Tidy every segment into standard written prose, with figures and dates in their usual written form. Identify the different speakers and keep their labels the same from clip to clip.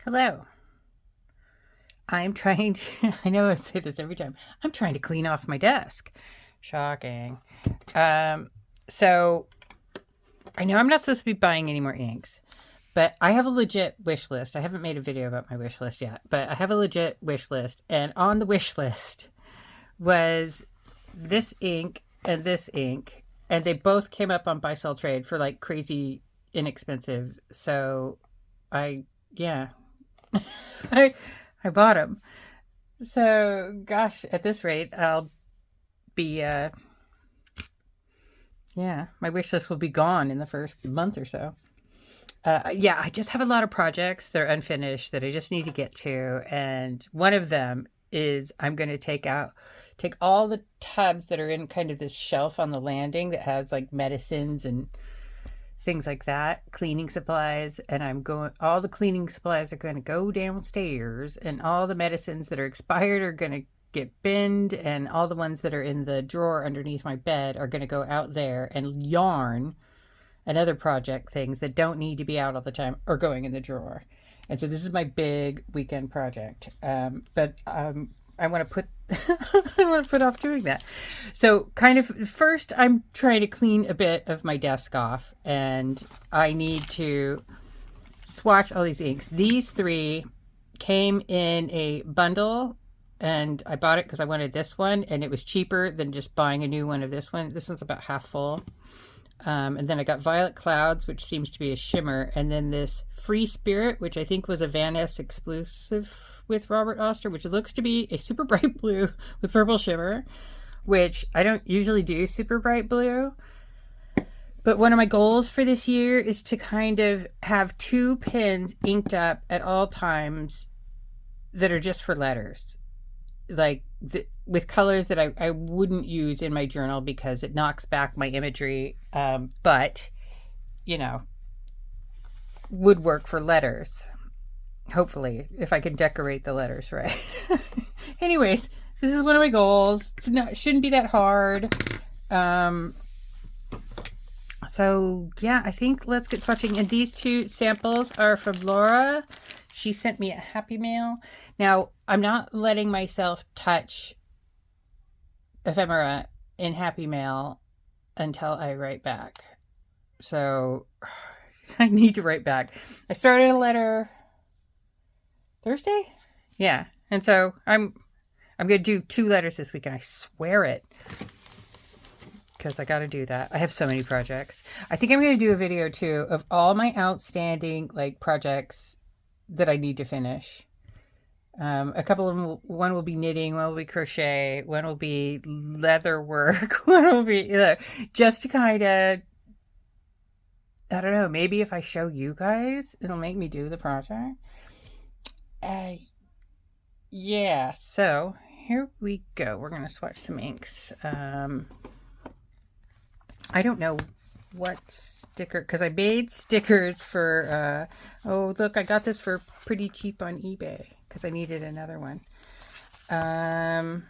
Speaker 1: Hello. I'm trying to, I know I say this every time, I'm trying to clean off my desk. Shocking. So I know I'm not supposed to be buying any more inks, but I have a legit wish list. I haven't made a video about my wish list yet, but I have a legit wish list. And on the wish list was this ink and this ink. And they both came up on buy sell trade for like crazy inexpensive. So yeah, I I bought them. So gosh, at this rate, I'll be yeah, my wish list will be gone in the first month or so. Yeah, I just have a lot of projects that are unfinished that I just need to get to, and one of them is I'm going to take all the tubs that are in kind of this shelf on the landing that has like medicines and things like that, cleaning supplies, and all the cleaning supplies are going to go downstairs, and all the medicines that are expired are going to get binned, and all the ones that are in the drawer underneath my bed are going to go out there, and yarn and other project things that don't need to be out all the time are going in the drawer. And so this is my big weekend project. But I want to put I want to put off doing that. So kind of first I'm trying to clean a bit of my desk off, and I need to swatch all these inks. These three came in a bundle, and I bought it because I wanted this one, and it was cheaper than just buying a new one of this one. This one's about half full. And then I got Violet Clouds, which seems to be a shimmer. And then this Free Spirit, which I think was a Van Ness exclusive with Robert Oster, which looks to be a super bright blue with purple shimmer, which I don't usually do super bright blue. But one of my goals for this year is to kind of have 2 pens inked up at all times that are just for letters. Like with colors that I wouldn't use in my journal because it knocks back my imagery, but would work for letters, hopefully, if I can decorate the letters right. Anyways, this is one of my goals. It shouldn't be that hard. So yeah, I think let's get swatching. And these 2 samples are from Laura. She sent me a Happy Mail. Now, I'm not letting myself touch ephemera in Happy Mail until I write back. So I need to write back. I started a letter Thursday? Yeah. And so I'm going to do 2 letters this week, and I swear it, because I got to do that. I have so many projects. I think I'm going to do a video too of all my outstanding projects that I need to finish. A couple of them, one will be knitting, one will be crochet, one will be leather work, one will be just to kind of, I don't know, maybe if I show you guys, it'll make me do the project. Yeah, so here we go. We're going to swatch some inks. I don't know what sticker, because I made stickers for, oh, look, I got this for pretty cheap on eBay because I needed another one. So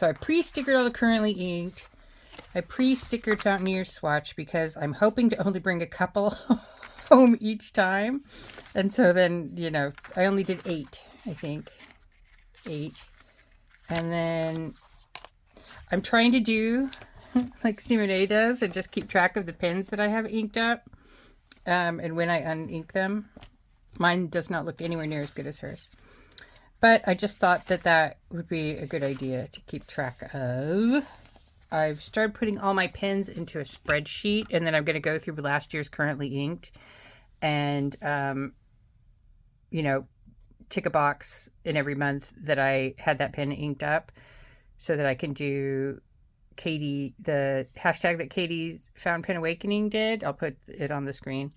Speaker 1: I pre-stickered all the currently inked. I pre-stickered Fountain Swatch because I'm hoping to only bring a couple home each time. And so then, I only did 8, I think. 8. And then I'm trying to do like Simone does and just keep track of the pens that I have inked up. And when I unink them, mine does not look anywhere near as good as hers. But I just thought that would be a good idea to keep track of. I've started putting all my pens into a spreadsheet, and then I'm going to go through last year's currently inked and, tick a box in every month that I had that pen inked up so that I can do Katie, the hashtag that Katie's Found Pen Awakening did. I'll put it on the screen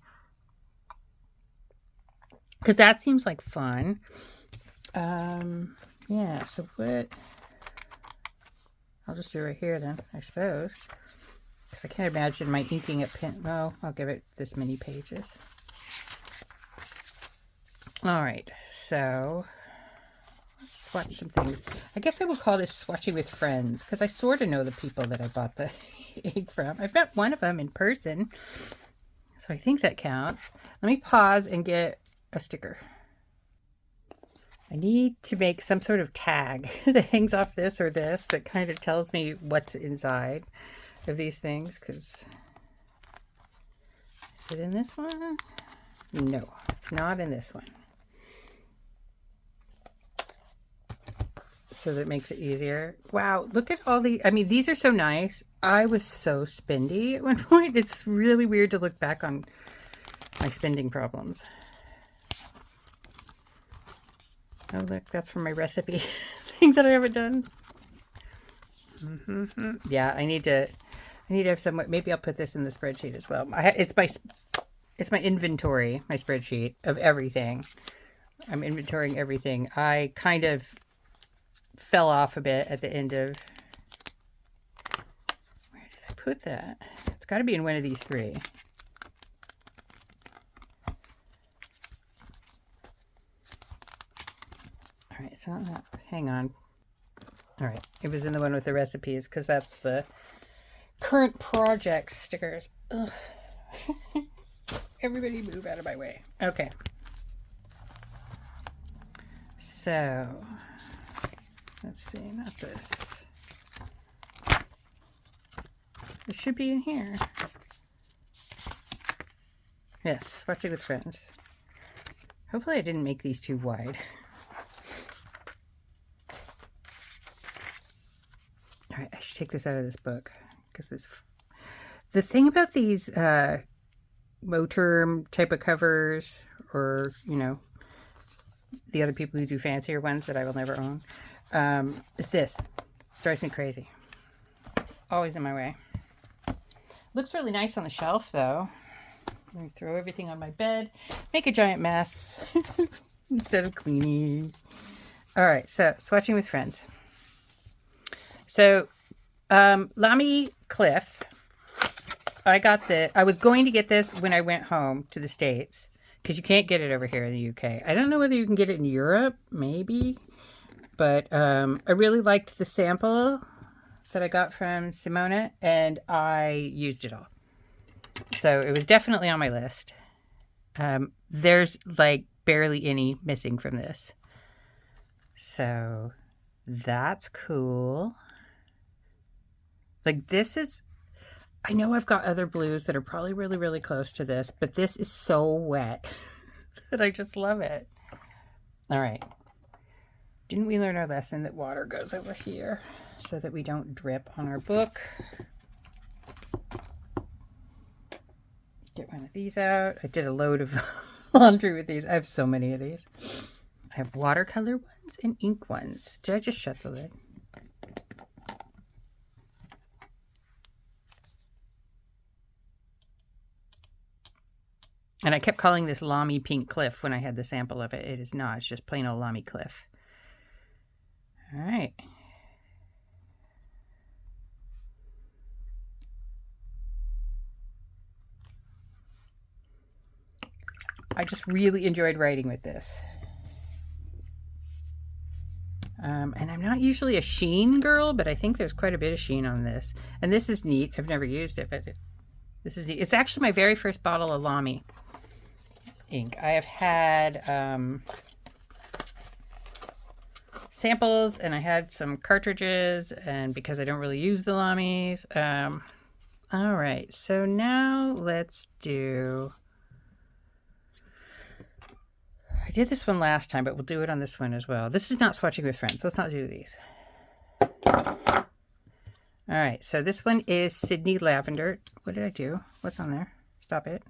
Speaker 1: because that seems like fun. Yeah, so what I'll just do right here then, I suppose, because I can't imagine my inking a pen. Well, I'll give it this many pages. All right, so let's swatch some things. I guess I will call this Swatching with Friends because I sort of know the people that I bought the ink from. I've met one of them in person, so I think that counts. Let me pause and get a sticker. I need to make some sort of tag that hangs off this or this that kind of tells me what's inside of these things. Because is it in this one? No, it's not in this one. So that makes it easier. Wow, look at all the, I mean, these are so nice. I was so spendy at one point. It's really weird to look back on my spending problems. Oh, look, that's from my recipe thing that I haven't done. Yeah, I need to have some, maybe I'll put this in the spreadsheet as well. It's my inventory, my spreadsheet of everything. I'm inventorying everything. I kind of fell off a bit at the end of, where did I put that? It's got to be in one of these three. All right, so hang on. All right, it was in the one with the recipes because that's the current project stickers. Ugh. Everybody move out of my way. Okay. So, let's see, not this. It should be in here. Yes, Swatching with Friends. Hopefully I didn't make these too wide. All right, I should take this out of this book because the thing about these Moterm type of covers, or the other people who do fancier ones that I will never own, is this. Drives me crazy. Always in my way. Looks really nice on the shelf though. Let me throw everything on my bed, make a giant mess instead of cleaning. All right, so Swatching with Friends. So, Lamy Cliff. I was going to get this when I went home to the States because you can't get it over here in the UK. I don't know whether you can get it in Europe, maybe. But I really liked the sample that I got from Simona, and I used it all. So it was definitely on my list. There's like barely any missing from this. So that's cool. Like this is, I know I've got other blues that are probably really, really close to this, but this is so wet that I just love it. All right. Didn't we learn our lesson that water goes over here so that we don't drip on our book? Get one of these out. I did a load of laundry with these. I have so many of these. I have watercolor ones and ink ones. Did I just shut the lid? And I kept calling this Lamy Pink Cliff when I had the sample of it. It is not. It's just plain old Lamy Cliff. All right. I just really enjoyed writing with this. And I'm not usually a sheen girl, but I think there's quite a bit of sheen on this. And this is neat. I've never used it, but this is neat. It's actually my very first bottle of Lamy ink. I have had samples, and I had some cartridges, and because I don't really use the Lamys. All right, so now let's do... I did this one last time, but we'll do it on this one as well. This is not Swatching with Friends. Let's not do these. All right, so this one is Sydney Lavender. What did I do? What's on there? Stop it.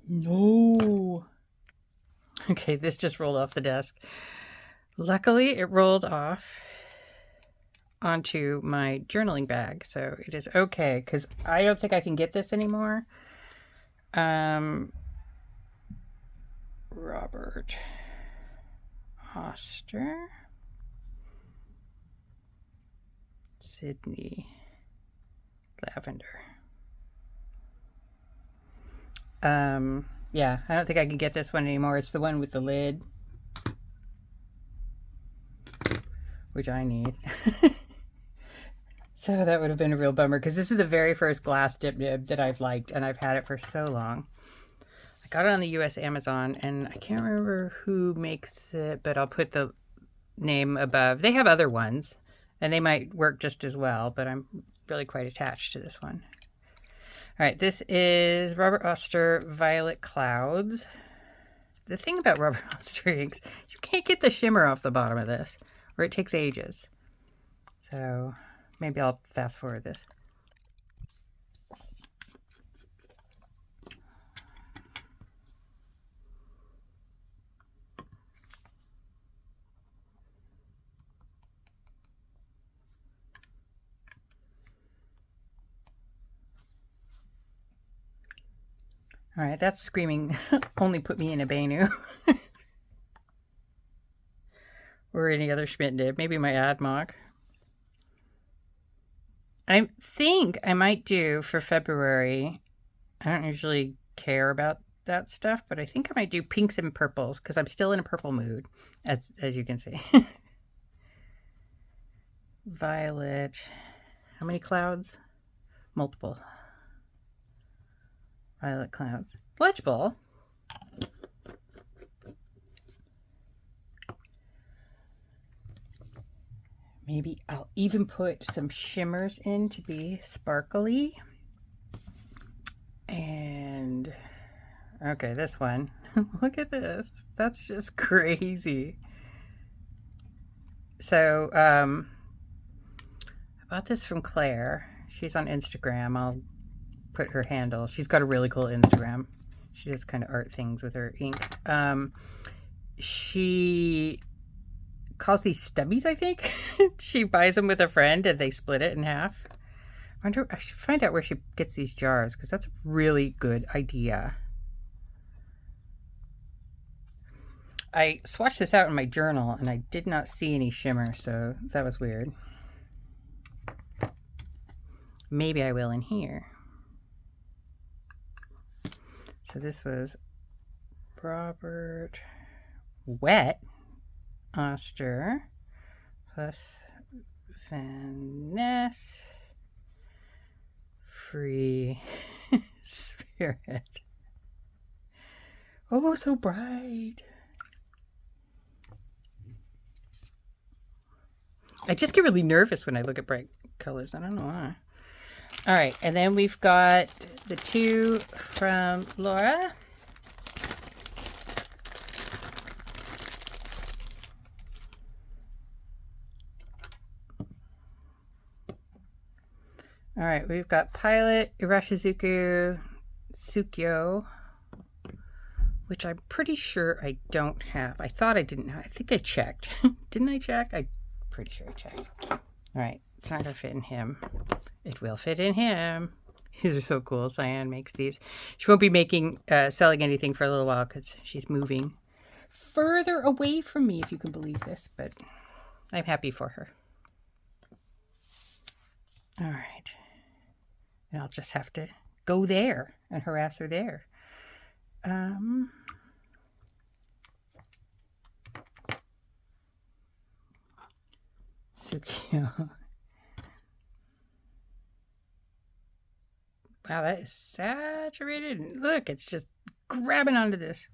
Speaker 1: No. Okay, this just rolled off the desk. Luckily, it rolled off onto my journaling bag, so it is okay, because I don't think I can get this anymore. Robert Oster. Sydney Lavender. Yeah, I don't think I can get this one anymore. It's the one with the lid. which I need. So that would have been a real bummer because this is the very first glass dip nib that I've liked, and I've had it for so long. I got it on the US Amazon, and I can't remember who makes it, but I'll put the name above. They have other ones, and they might work just as well, but I'm really quite attached to this one. All right, this is Robert Oster Violet Clouds. The thing about Robert Oster inks, you can't get the shimmer off the bottom of this, or it takes ages. So maybe I'll fast forward this. All right, that's screaming, only put me in a Benu. Or any other Schmidt nib, maybe my Admock. I think I might do for February, I don't usually care about that stuff, but I think I might do pinks and purples because I'm still in a purple mood, as you can see. Violet, how many clouds? Multiple. Violet clouds. Legible. Maybe I'll even put some shimmers in to be sparkly. And okay, this one. Look at this. That's just crazy. So I bought this from Claire. She's on Instagram. I'll put her handle. She's got a really cool Instagram. She does kind of art things with her ink. She calls these stubbies, I think. She buys them with a friend and they split it in half. I should find out where she gets these jars because that's a really good idea. I swatched this out in my journal and I did not see any shimmer, so that was weird. Maybe I will in here. So this was Robert Wet Oster plus Finesse Free Spirit. Oh, so bright. I just get really nervous when I look at bright colors. I don't know why. All right, and then we've got the two from Laura. All right, we've got Pilot Irashizuku Tsukyo, which I'm pretty sure I don't have. I thought I didn't have. I think I checked. Didn't I check? I'm pretty sure I checked. All right, it's not going to fit in him. It will fit in him. These are so cool. Cyan makes these. She won't be making, selling anything for a little while because she's moving further away from me, if you can believe this, but I'm happy for her. All right. And I'll just have to go there and harass her there. Tsukyo. Wow, that is saturated. Look, it's just grabbing onto this.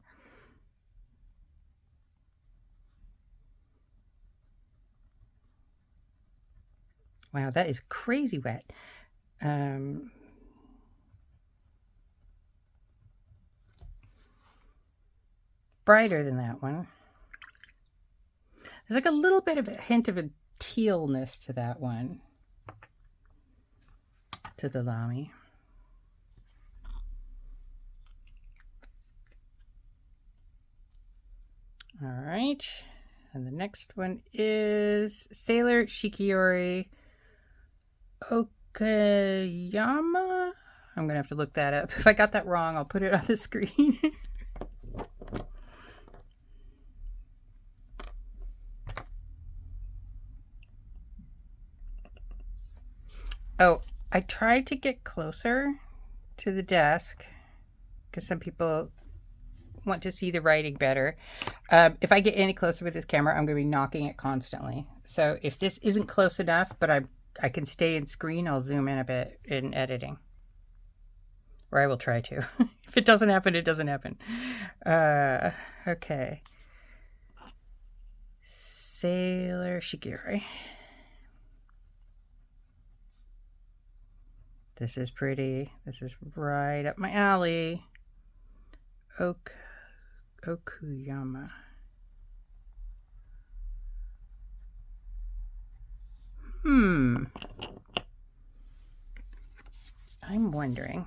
Speaker 1: Wow, that is crazy wet. Brighter than that one. There's like a little bit of a hint of a tealness to that one. To the Lamy. All right. And the next one is Sailor Shikiori Okayama. I'm going to have to look that up. If I got that wrong, I'll put it on the screen. Oh, I tried to get closer to the desk because some people want to see the writing better. If I get any closer with this camera, I'm going to be knocking it constantly. So if this isn't close enough, but I can stay in screen, I'll zoom in a bit in editing. Or I will try to. If it doesn't happen, it doesn't happen. Okay. Sailor Shigiri. This is pretty. This is right up my alley. Okuyama. I'm wondering.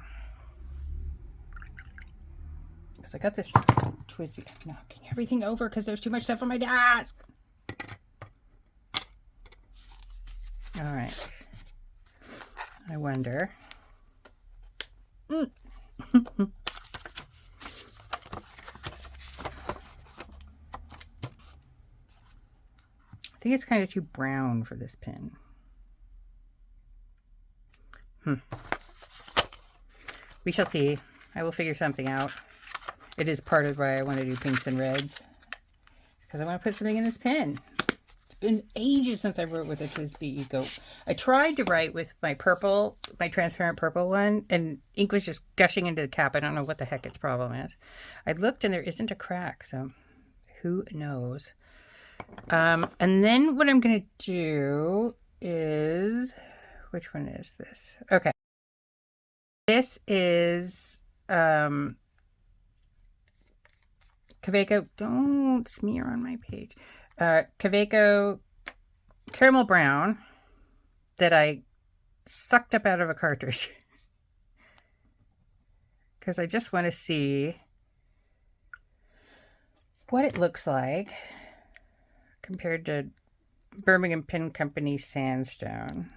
Speaker 1: Because I got this Twisby. I'm knocking everything over because there's too much stuff on my desk. All right. I wonder. I think it's kind of too brown for this pin. We shall see. I will figure something out. It is part of why I want to do pinks and reds. Because I want to put something in this pin. It's been ages since I wrote with a Twisby Eco. I tried to write with my purple, my transparent purple one, and ink was just gushing into the cap. I don't know what the heck its problem is. I looked and there isn't a crack, so who knows? And then what I'm going to do is... Which one is this? Okay. This is Kaweco. Don't smear on my page. Kaweco Caramel Brown that I sucked up out of a cartridge. Because I just want to see what it looks like compared to Birmingham Pen Company Sandstone.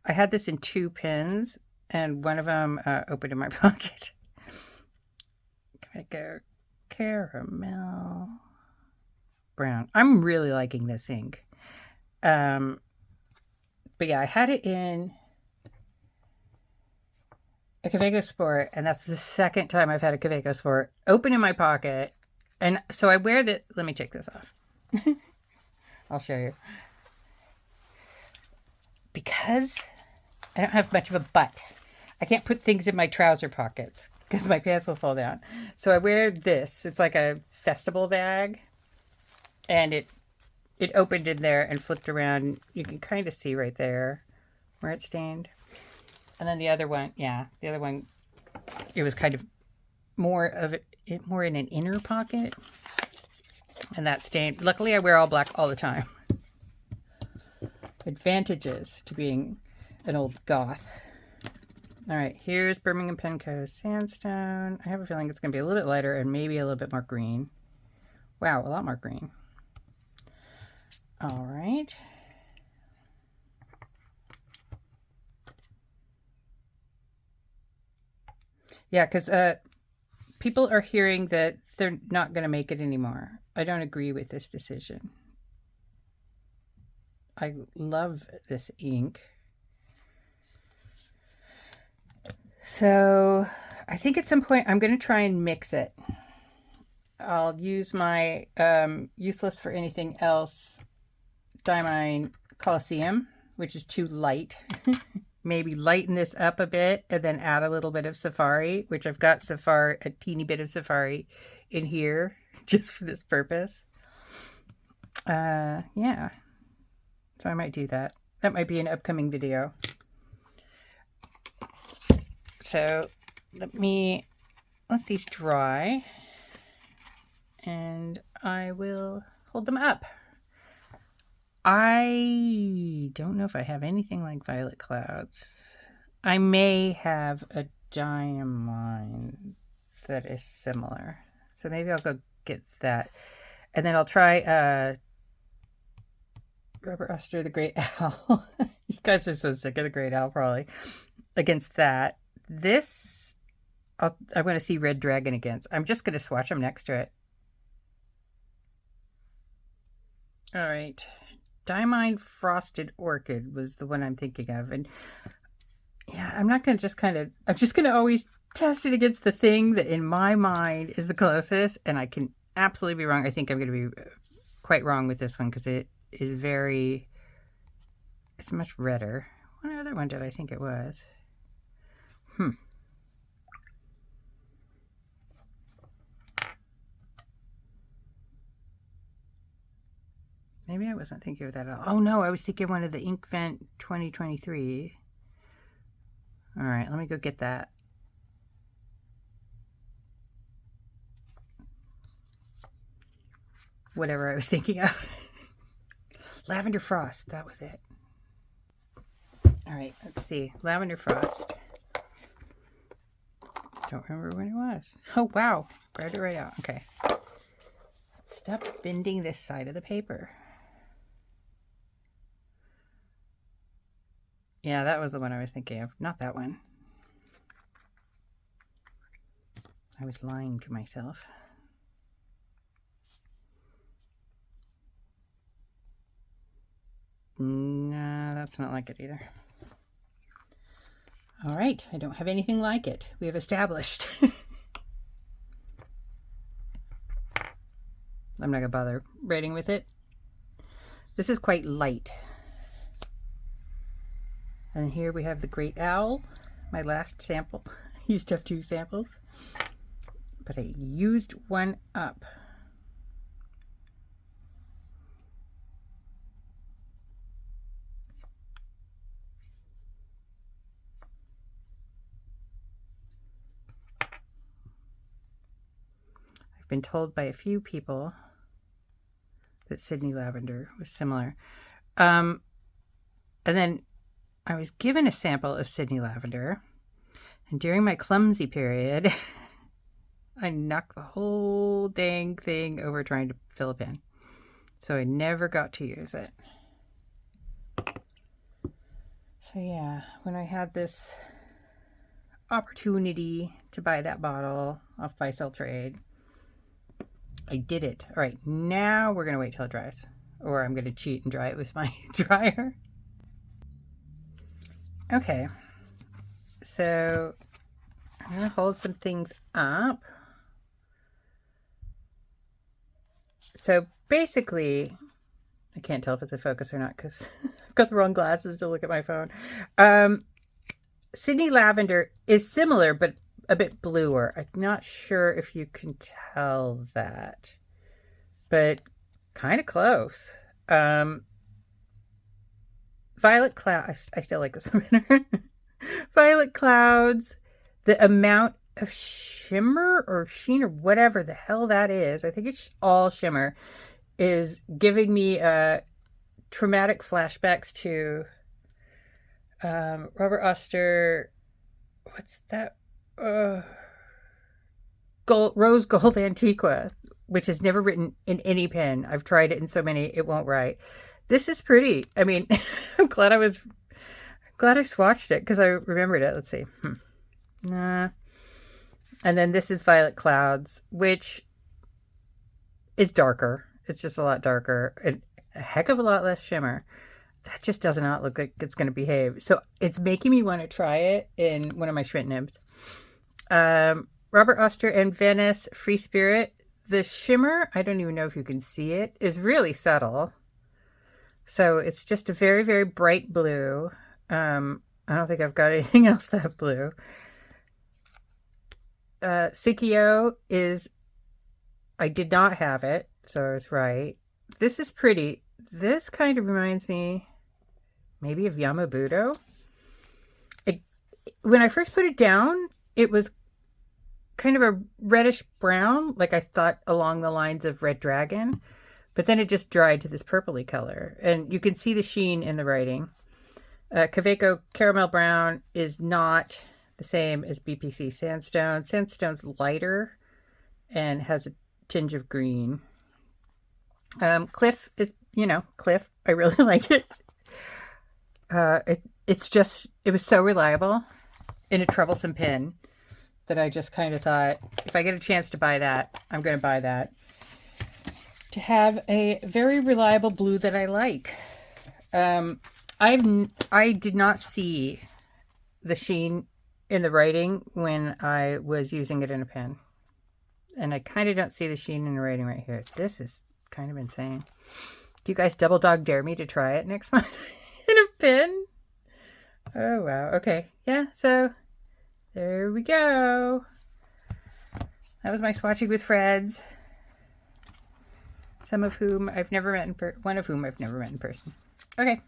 Speaker 1: I had this in 2 pens, and one of them opened in my pocket. Can I go Caramel Brown? I'm really liking this ink. But yeah, I had it in a Kaweco Sport, and that's the second time I've had a Kaweco Sport open in my pocket. And so I wear the... Let me take this off. I'll show you. Because I don't have much of a butt, I can't put things in my trouser pockets because my pants will fall down. So I wear this. It's like a festival bag, and it opened in there and flipped around. You can kind of see right there where it stained. And then the other one, yeah, the other one, it was kind of more in an inner pocket, and that stained. Luckily, I wear all black all the time. Advantages to being an old goth. All right, here's Birmingham Pen Co. Sandstone. I have a feeling it's going to be a little bit lighter and maybe a little bit more green. Wow, a lot more green. All right. Yeah, because people are hearing that they're not going to make it anymore. I don't agree with this decision. I love this ink. So I think at some point I'm going to try and mix it. I'll use my useless for anything else Diamine Coliseum, which is too light. Maybe lighten this up a bit and then add a little bit of Safari, which I've got Safari, a teeny bit of Safari in here just for this purpose. Yeah. So I might do that. That might be an upcoming video. So let these dry and I will hold them up. I don't know if I have anything like Violet Clouds. I may have a Diamine that is similar. So maybe I'll go get that. And then I'll try Rubber Oster the Great Owl. You guys are so sick of the Great Owl probably. Against that. This, I want to see Red Dragon against. I'm just going to swatch them next to it. All right. Diamine Frosted Orchid was the one I'm thinking of. And yeah, I'm not going to just I'm just going to always test it against the thing that in my mind is the closest, and I can absolutely be wrong. I think I'm going to be quite wrong with this one because it is it's much redder. What other one did I think it was? Maybe I wasn't thinking of that at all. Oh no, I was thinking one of the Ink Vent 2023. All right, let me go get that. Whatever I was thinking of. Lavender Frost, that was it. All right, let's see. Lavender Frost. Don't remember when it was. Oh, wow. Grabbed it right out. Okay. Stop bending this side of the paper. Yeah, that was the one I was thinking of. Not that one. I was lying to myself. No, that's not like it either. All right, I don't have anything like it. We have established. I'm not going to bother writing with it. This is quite light. And here we have the Great Owl, my last sample. I used to have 2 samples, but I used one up. I've been told by a few people that Sydney Lavender was similar. And then I was given a sample of Sydney Lavender, and during my clumsy period, I knocked the whole dang thing over trying to fill a pen. So I never got to use it. So yeah, when I had this opportunity to buy that bottle off Buy Sell Trade, I did it. All right, now we're going to wait till it dries. Or I'm going to cheat and dry it with my dryer. Okay, so I'm going to hold some things up. So basically, I can't tell if it's a focus or not because I've got the wrong glasses to look at my phone. Sydney Lavender is similar, but a bit bluer. I'm not sure if you can tell that, but kind of close. Violet Clouds, I still like this one better. Violet Clouds, the amount of shimmer or sheen or whatever the hell that is, I think it's all shimmer, is giving me traumatic flashbacks to Robert Oster, what's that? Rose Gold Antiqua, which is never written in any pen. I've tried it in so many, it won't write. This is pretty. I mean, I'm glad I swatched it because I remembered it. Let's see. Nah. And then this is Violet Clouds, which is darker. It's just a lot darker and a heck of a lot less shimmer. That just does not look like it's going to behave. So it's making me want to try it in one of my shrink nibs. Robert Oster and Venice Free Spirit. The shimmer, I don't even know if you can see it, is really subtle. So it's just a very, very bright blue. I don't think I've got anything else that blue. Tsukio is, I did not have it, so I was right. This is pretty. This kind of reminds me maybe of Yamabudo. When I first put it down, it was kind of a reddish brown, like I thought along the lines of Red Dragon, but then it just dried to this purpley color. And you can see the sheen in the writing. Kaweco Caramel Brown is not the same as BPC Sandstone. Sandstone's lighter and has a tinge of green. Cliff is, Cliff. I really like it. It was so reliable in a troublesome pen that I just kind of thought, if I get a chance to buy that, I'm going to buy that. To have a very reliable blue that I like. I did not see the sheen in the writing when I was using it in a pen. And I kind of don't see the sheen in the writing right here. This is kind of insane. Do you guys double dog dare me to try it next month in a pen? Oh, wow. Okay. Yeah, so there we go. That was my swatching with Freds. Some of whom I've never met in one of whom I've never met in person. Okay.